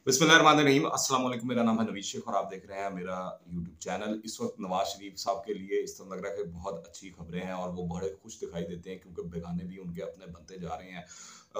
बिस्मिल्लाहिर्रहमानिर्रहीम। अस्सलाम वालेकुम। मेरा नाम है नवीद शेख और आप देख रहे हैं मेरा यूट्यूब चैनल। इस वक्त नवाज शरीफ साहब के लिए इस तरह लग रहा है कि बहुत अच्छी खबरें हैं और वो बड़े खुश दिखाई देते हैं क्योंकि बेगाने भी उनके अपने बनते जा रहे हैं।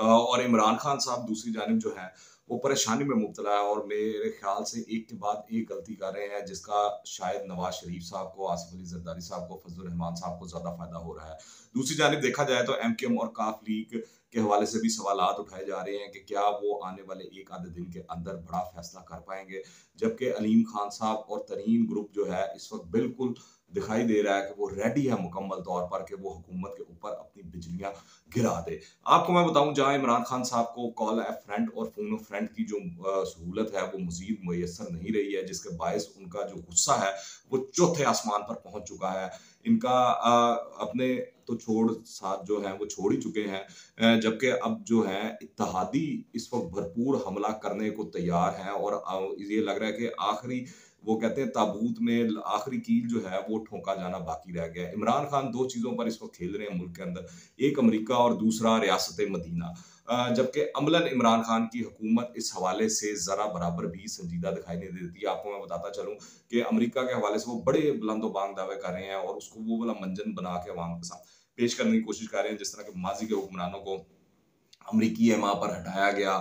और इमरान खान साहब दूसरी जानिब जो है वो परेशानी में मुब्तला है और मेरे ख्याल से एक के बाद एक गलती कर रहे हैं जिसका शायद नवाज शरीफ साहब को, आसिफ अली जरदारी साहब को, फजल रहमान साहब को ज्यादा फायदा हो रहा है। दूसरी जानिब देखा जाए तो एमकेएम और काफ लीग के हवाले से भी सवालात उठाए जा रहे हैं कि क्या वो आने वाले एक आधे दिन के अंदर बड़ा फैसला कर पाएंगे, जबकि अलीम खान साहब और तरीन ग्रुप जो है इस वक्त बिल्कुल दिखाई दे रहा है कि वो रेडी है मुकम्मल तौर पर कि वो हुकूमत के ऊपर अपनी बिजलियां गिरा दे। आपको मैं बताऊं, जहां इमरान खान साहब को कॉल ए फ्रेंड और फोन ऑफ फ्रेंड की जो सहूलत है वो मजीद मुयसर नहीं रही है, जिसके बायस उनका जो गुस्सा है वो चौथे आसमान पर पहुंच चुका है। इनका अपने तो छोड़ साथ जो है वो छोड़ ही चुके हैं, जबकि अब जो है इत्तेहादी इस वक्त भरपूर हमला करने को तैयार हैं और ये लग रहा है कि आखिरी, वो कहते हैं ताबूत में आखिरी कील जो है वो ठोका जाना बाकी रह गया है। इमरान खान दो चीजों पर इस वक्त खेल रहे हैं मुल्क के अंदर, एक अमेरिका और दूसरा रियासत मदीना। जबकि अमलन इमरान खान की हुकूमत इस हवाले से जरा बराबर भी संजीदा दिखाई नहीं देती। आपको मैं बताता चलूं कि अमेरिका के हवाले से वो बड़े बुलंदोबांग दावे कर रहे हैं और उसको वो वाला मंजन बना के अवाम के साथ पेश करने की कोशिश कर रहे हैं जिस तरह के माजी के हुक्मरानों को अमरीकी एमा पर हटाया गया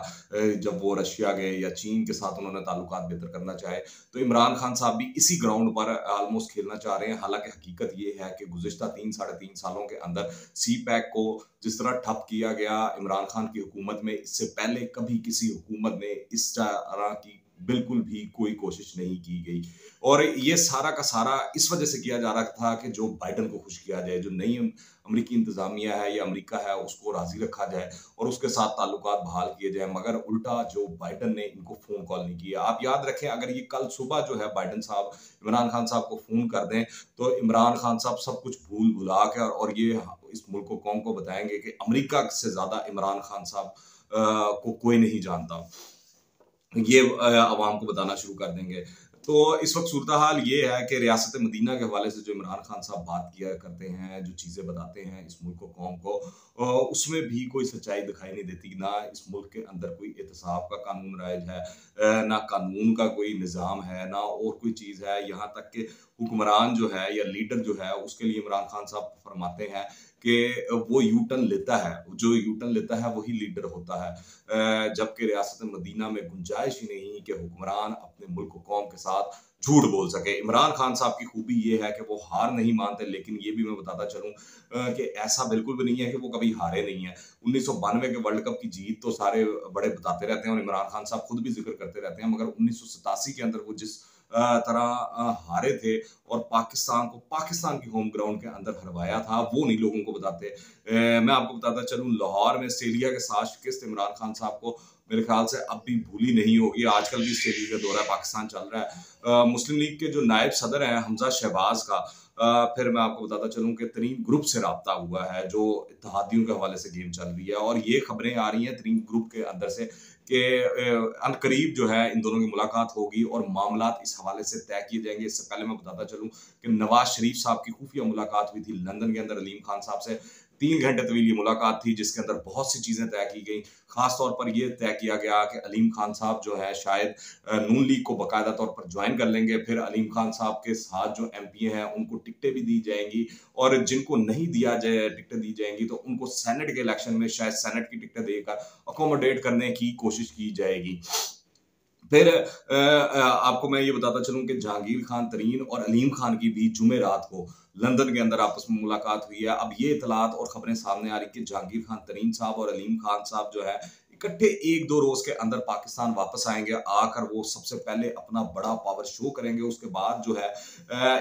जब वो रशिया गए या चीन के साथ उन्होंने ताल्लुकात बेहतर करना चाहे। तो इमरान खान साहब भी इसी ग्राउंड पर ऑलमोस्ट खेलना चाह रहे हैं। हालांकि हकीकत ये है कि गुज़िश्ता 3 साढ़े 3 सालों के अंदर सी पैक को जिस तरह ठप किया गया इमरान खान की हुकूमत में, इससे पहले कभी किसी हुकूमत ने इस तरह की बिल्कुल भी कोई कोशिश नहीं की गई। और ये सारा का सारा इस वजह से किया जा रहा था कि जो बाइडन को खुश किया जाए, जो नई अमरीकी इंतजामिया है या अमरीका है उसको राजी रखा जाए और उसके साथ ताल्लुकात बहाल किए जाए, मगर उल्टा जो बाइडन ने इनको फोन कॉल नहीं किया। आप याद रखें, अगर ये कल सुबह जो है बाइडन साहब इमरान खान साहब को फोन कर दें तो इमरान खान साहब सब कुछ भूल भुला कर और ये इस मुल्क को कौम को बताएंगे कि अमरीका से ज्यादा इमरान खान साहब को कोई नहीं जानता। ये अवाम को बताना शुरू कर देंगे। तो इस वक्त सूरत हाल ये है कि रियासत मदीना के हवाले से जो इमरान खान साहब बात किया करते हैं, जो चीज़ें बताते हैं इस मुल्क को, कौम को, उसमें भी कोई सच्चाई दिखाई नहीं देती। ना इस मुल्क के अंदर कोई एहतसाब का कानून राइज है, ना कानून का कोई निज़ाम है, ना और कोई चीज़ है। यहाँ तक कि हुक्मरान जो है या लीडर जो है उसके लिए इमरान खान साहब फरमाते हैं कि वो यू टर्न लेता है, जो यू टर्न लेता है वही लीडर होता है। जबकि रियासत मदीना में गुंजाइश ही नहीं कि हुक्मरान अपने मुल्क कौम के साथ झूठ बोल सके। इमरान खान साहब की खूबी ये है कि वो हार नहीं मानते, लेकिन ये भी मैं बताता चलूं कि ऐसा बिल्कुल भी नहीं है कि वो कभी हारे नहीं है। 1992 के वर्ल्ड कप की जीत तो सारे बड़े बताते रहते हैं और इमरान खान साहब खुद भी जिक्र करते रहते हैं, मगर 1987 के अंदर वो जिस तरह हारे थे और पाकिस्तान को पाकिस्तान की होम ग्राउंड के अंदर हरवाया था, वो नहीं लोगों को बताते। मैं आपको बताता चलूं, लाहौर में ऑस्ट्रेलिया के साथ शिकस्त इमरान खान साहब को मेरे ख्याल से अब भी भूली नहीं होगी। आजकल भी ऑस्ट्रेलिया का दौरा पाकिस्तान चल रहा है। मुस्लिम लीग के जो नायब सदर हैं हमजा शहबाज का, फिर मैं आपको बताता चलूं कि तरीन ग्रुप से रब्ता हुआ है जो इत्तेहादियों के हवाले से गेम चल रही है और ये खबरें आ रही हैं तरीन ग्रुप के अंदर से कि अनकरीब जो है इन दोनों की मुलाकात होगी और मामलात इस हवाले से तय किए जाएंगे। इससे पहले मैं बताता चलूं कि नवाज शरीफ साहब की खुफिया मुलाकात हुई थी लंदन के अंदर अलीम खान साहब से। 3 घंटे तवील ये मुलाकात थी जिसके अंदर बहुत सी चीजें तय की गई। खास तौर पर यह तय किया गया कि अलीम खान साहब जो है शायद नून लीग को बाकायदा तौर पर ज्वाइन कर लेंगे। फिर अलीम खान साहब के साथ जो एमपी हैं उनको टिकटें भी दी जाएंगी और जिनको नहीं दिया जाए टिकटें दी जाएंगी तो उनको सेनेट के इलेक्शन में शायद सेनेट की टिकटें देकर अकोमोडेट करने की कोशिश की जाएगी। फिर आपको मैं ये बताता चलूं कि जहांगीर खान तरीन और अलीम खान की भी जुमेरात को लंदन के अंदर आपस में मुलाकात हुई है। अब ये इतलात और खबरें सामने आ रही कि जहांगीर खान तरीन साहब और अलीम खान साहब जो है इकट्ठे 1-2 रोज के अंदर पाकिस्तान वापस आएंगे। आकर वो सबसे पहले अपना बड़ा पावर शो करेंगे, उसके बाद जो है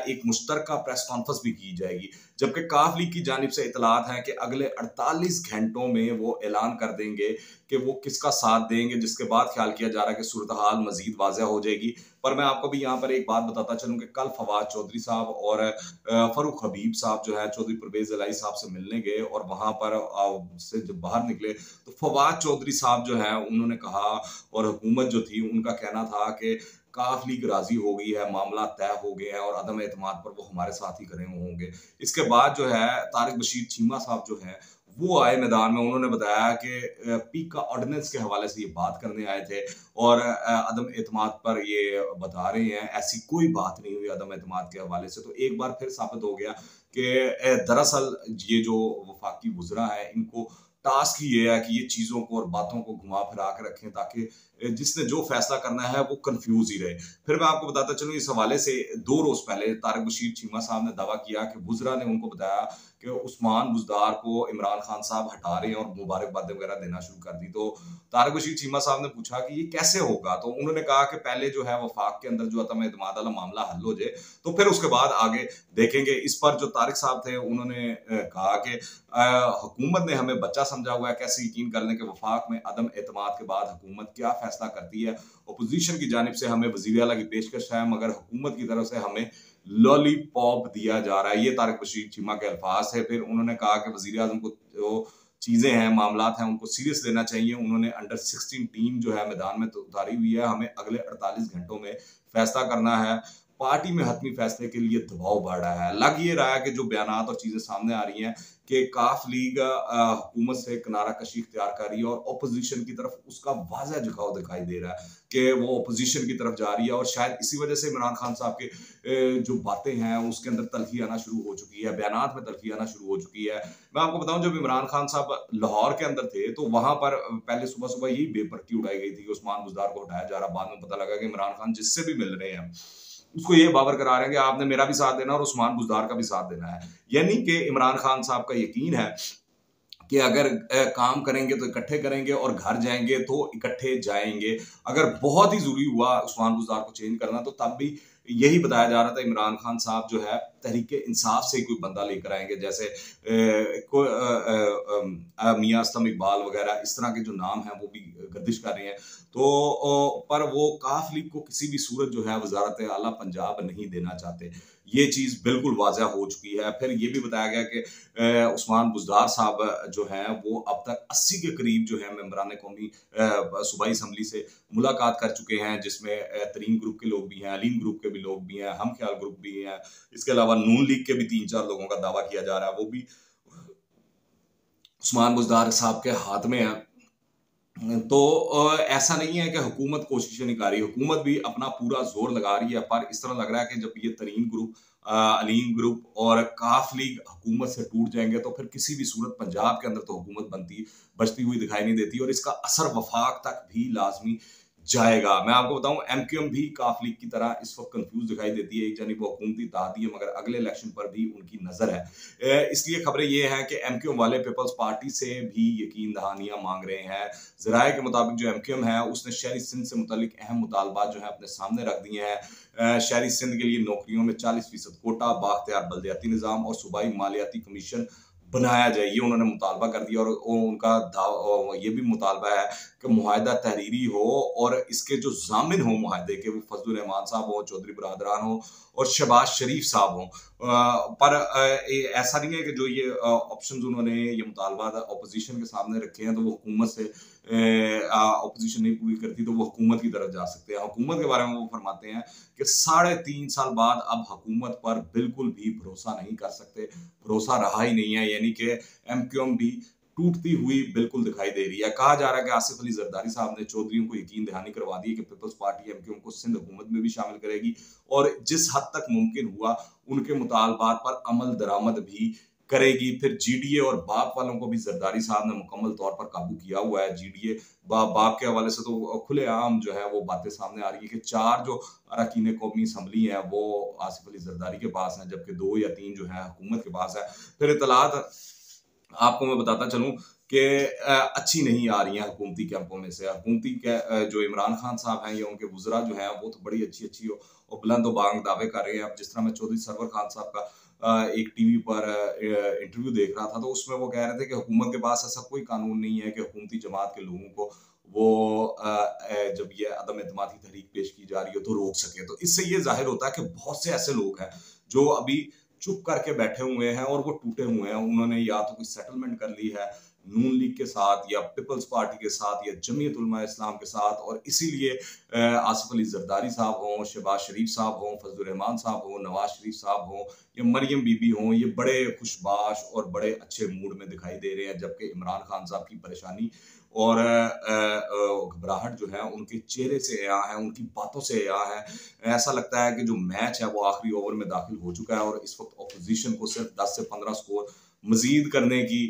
एक मुश्तरका प्रेस कॉन्फ्रेंस भी की जाएगी। जबकि काफ लीग की जानिब से इतलात हैं कि अगले 48 घंटों में वो ऐलान कर देंगे कि वो किसका साथ देंगे, जिसके बाद ख्याल किया जा रहा है कि सूरत हाल मजीद वाज़ेह हो जाएगी। पर मैं आपको भी यहाँ पर एक बात बताता चलूं कि कल फवाद चौधरी साहब और फरूक हबीब साहब जो है चौधरी परवेज इलाही साहब से मिलने गए और वहां पर से जब बाहर निकले तो फवाद चौधरी साहब जो है उन्होंने कहा और हुकूमत जो थी उनका कहना था कि काफ लीग राजी हो गई है, मामला तय हो गए हैं और अदम एतमाद पर वो हमारे साथ ही खड़े होंगे। इसके बाद जो है तारिक बशीर चीमा साहब जो है वो आए मैदान में, उन्होंने बताया कि पीक का ऑर्डिनेंस के हवाले से ये बात करने आए थे और अदम एतमाद पर ये बता रहे हैं। ऐसी कोई बात नहीं हुई अदम एतमाद के हवाले से। तो एक बार फिर साबित हो गया कि दरअसल ये जो वफाकी वुज़रा है, इनको टास्क ही ये है कि ये चीज़ों को और बातों को घुमा फिरा के रखें ताकि जिसने जो फैसला करना है वो कंफ्यूज ही रहे। फिर मैं आपको बताता चलूँ, इस हवाले से 2 रोज पहले तारिक बशीर चीमा साहब ने दावा किया कि वुज़रा ने उनको बताया कि उस्मान बुज़दार को इमरान खान साहब हटा रहे हैं और मुबारकबादें वगैरह देना शुरू कर दी। तो तारिक बशीर चीमा साहब ने पूछा कि ये कैसे होगा? तो उन्होंने कहा कि पहले जो है वफाक के अंदर जो अदम एतमाद वाला मामला हल हो जाए, तो फिर उसके बाद आगे देखेंगे। इस पर जो तारिक साहब थे उन्होंने कहा कि हुकूमत ने हमें बच्चा समझा हुआ है, कैसे यकीन कर लें कि वफाक में अदम एतमाद के बाद हुकूमत क्या फैसला करती है। अपोजिशन की जानिब से हमें वज़ीर आला की पेशकश है, मगर हुकूमत की तरफ से हमें लॉलीपॉप दिया जा रहा है। ये तारिक बशीर चीमा के अल्फाज थे। फिर उन्होंने कहा कि वज़ीर आज़म को जो चीज़ें हैं, मामलात हैं, उनको सीरियस लेना चाहिए। उन्होंने अंडर 16 टीम जो है मैदान में तो उतारी हुई है, हमें अगले 48 घंटों में फैसला करना है। पार्टी में हतमी फैसले के लिए दबाव बढ़ रहा है। लग ये रहा है कि जो बयानात और चीज़ें सामने आ रही हैं कि काफ लीग हुकूमत से किनारा कशी इख्तियार कर रही है और अपोजिशन की तरफ उसका वाज़ह झुकाव दिखाई दे रहा है कि वो अपोजिशन की तरफ जा रही है। और शायद इसी वजह से इमरान खान साहब के जो बातें हैं उसके अंदर तल्खी आना शुरू हो चुकी है, बयानात में तल्खी आना शुरू हो चुकी है। मैं आपको बताऊं, जब इमरान खान साहब लाहौर के अंदर थे तो वहां पर पहले सुबह सुबह यही बेपरती उड़ाई गई थी कि उस्मान बुज़दार को हटाया जा रहा। बाद में पता लगा कि इमरान खान जिससे भी मिल रहे हैं उसको ये बावर करा रहे हैं कि आपने मेरा भी साथ देना और उस्मान बुज़दार का भी साथ देना है। यानी कि इमरान खान साहब का यकीन है कि अगर काम करेंगे तो इकट्ठे करेंगे और घर जाएंगे तो इकट्ठे जाएंगे। अगर बहुत ही जरूरी हुआ उस्मान बुज़दार को चेंज करना तो तब भी यही बताया जा रहा था इमरान खान साहब जो है तहरीक इंसाफ से कोई बंदा लेकर आएंगे, जैसे मियां असलम इकबाल वगैरह इस तरह के जो नाम हैं वो भी गर्दिश कर रहे हैं। तो पर वो काफ लीग को किसी भी सूरत जो है वजारत आला पंजाब नहीं देना चाहते। ये चीज़ बिल्कुल वाज़ह हो चुकी है। फिर ये भी बताया गया कि उस्मान बुज़दार साहब जो हैं वो अब तक 80 के करीब जो है मेंबरान कौमी सूबाई असम्बली से मुलाकात कर चुके हैं, जिसमें तरीन ग्रुप के लोग भी हैं, अलीम ग्रुप के भी लोग भी हैं, हम ख्याल ग्रुप भी हैं। इसके अलावा नून लीग के भी 3-4 लोगों का दावा किया जा रहा है, वो भी उस्मान बुज़दार साहब के हाथ में है। तो ऐसा नहीं है कि हुकूमत कोशिशें नहीं कर रही, हुकूमत भी अपना पूरा जोर लगा रही है। पर इस तरह लग रहा है कि जब ये तरीन ग्रुप, अलीम ग्रुप और काफ लीग हुकूमत से टूट जाएंगे तो फिर किसी भी सूरत पंजाब के अंदर तो हुकूमत बचती हुई दिखाई नहीं देती और इसका असर वफाक तक भी लाजमी जाएगा। मैं आपको बताऊं, एमक्यूएम भी काफ लीग की तरह इस वक्त कंफ्यूज दिखाई देती है। एक जानिब वो हुकूमती इत्तेहादी है मगर अगले इलेक्शन पर भी उनकी नजर है। इसलिए खबरें ये हैं कि एमक्यूएम वाले पीपल्स पार्टी से भी यकीन दहानियां मांग रहे हैं। जराये के मुताबिक जो एमक्यूएम है उसने शहरी सिंध से मुतालिक अहम मुतालबात जो है अपने सामने रख दिए हैं। शहरी सिंध के लिए नौकरियों में 40% कोटा, बाख्तियार बल्दियाती निज़ाम और सूबाई मालियाती कमीशन बनाया जाए, ये उन्होंने मुतालबा कर दिया। और उनका ये भी मुतालबा है कि मुआहदा तहरीरी हो और इसके जो जामिन हो मुआहदे के वो फजलुर रहमान साहब हो, चौधरी बरादरान हो और शहबाज शरीफ साहब हो। पर ऐसा नहीं है कि जो ये ऑप्शंस उन्होंने ये मुतालबा अपोजिशन के सामने रखे हैं तो वो हुकूमत से अपोजिशन नहीं पूरी करती तो वो हुकूमत की तरफ जा सकते हैं। हुकूमत के बारे में वो फरमाते हैं कि 3.5 साल बाद अब हुकूमत पर बिल्कुल भी भरोसा नहीं कर सकते, भरोसा रहा ही नहीं है। यानी कि एमक्यूएम भी टूटती हुई बिल्कुल दिखाई दे रही है। कहा जा रहा है कि आसिफ अली जरदारी साहब ने चौधरियों को यकीन दहानी करवा दी है कि पीपल्स पार्टी एमक्यूएम को सिंध हुकूमत में भी शामिल करेगी और जिस हद तक मुमकिन हुआ उनके मुतालबात पर अमल दरामद भी करेगी। फिर जीडीए और बाप वालों को भी जरदारी साहब ने मुकम्मल तौर पर काबू किया हुआ है। जीडीए बाप के हवाले से तो खुलेआम जो है वो बातें सामने आ रही है कि 4 जो अरकान कौमी असम्बली है वो आसिफ अली जरदारी के पास है, जबकि 2 या 3 जो है हुकूमत के पास है। फिर इतलात आपको मैं बताता चलूं कि अच्छी नहीं आ रही हैं हुकूमती कैंपों में से। हुकूमती जो इमरान खान साहब हैं या उनके वुज़रा जो हैं वो तो बड़ी अच्छी और बुलंद बांग दावे कर रहे हैं। अब जिस तरह मैं चौधरी सरवर खान साहब का एक टीवी पर इंटरव्यू देख रहा था तो उसमें वो कह रहे थे कि हुकूमत के पास ऐसा कोई कानून नहीं है कि हुकूमती जमात के लोगों को वो जब ये अदम एतमाद की तहरीक पेश की जा रही हो तो रोक सके। तो इससे ये जाहिर होता है कि बहुत से ऐसे लोग हैं जो अभी चुप करके बैठे हुए हैं और वो टूटे हुए हैं। उन्होंने या तो कोई सेटलमेंट कर ली है नून लीग के साथ या पीपल्स पार्टी के साथ या जमीयत उलमा इस्लाम के साथ, और इसीलिए आसिफ अली जरदारी साहब हों, शहबाज शरीफ साहब हों, फजलुर रहमान साहब हों, नवाज शरीफ साहब हों या मरियम बीबी हों, ये बड़े खुशबाश और बड़े अच्छे मूड में दिखाई दे रहे हैं, जबकि इमरान खान साहब की परेशानी और घबराहट जो है उनके चेहरे से यहाँ है, उनकी बातों से यहाँ है। ऐसा लगता है कि जो मैच है वो आखिरी ओवर में दाखिल हो चुका है और इस वक्त अपोजिशन को सिर्फ 10 से 15 स्कोर मजीद करने की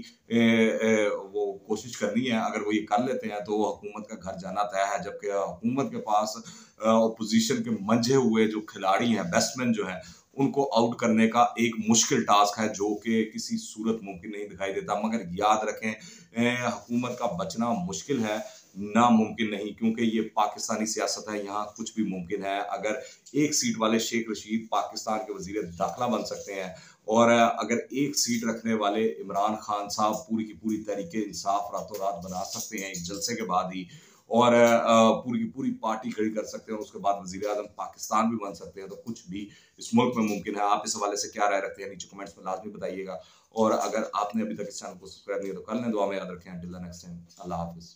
वो कोशिश करनी है। अगर वो ये कर लेते हैं तो हुकूमत का घर जाना तय है, जबकि हुकूमत के पास अपोजिशन के मंझे हुए जो खिलाड़ी हैं, बैट्समैन जो हैं, उनको आउट करने का एक मुश्किल टास्क है जो कि किसी सूरत मुमकिन नहीं दिखाई देता। मगर याद रखें, हुकूमत का बचना मुश्किल है, नामुमकिन नहीं, क्योंकि ये पाकिस्तानी सियासत है, यहाँ कुछ भी मुमकिन है। अगर एक सीट वाले शेख रशीद पाकिस्तान के वजीर दाखिला बन सकते हैं और अगर एक सीट रखने वाले इमरान खान साहब पूरी की पूरी तहरीक इंसाफ रातों रात बना सकते हैं एक जलसे के बाद ही, और पूरी की पूरी पार्टी खड़ी कर सकते हैं और उसके बाद वजीर आजम पाकिस्तान भी बन सकते हैं, तो कुछ भी इस मुल्क में मुमकिन है। आप इस हवाले से क्या राय रखते हैं, नीचे कमेंट्स में लाजमी बताइएगा। और अगर आपने अभी तक इस चैनल को सब्सक्राइब नहीं तो कर लें। दुआ में याद रखें। Till the next time, Allah Hafiz.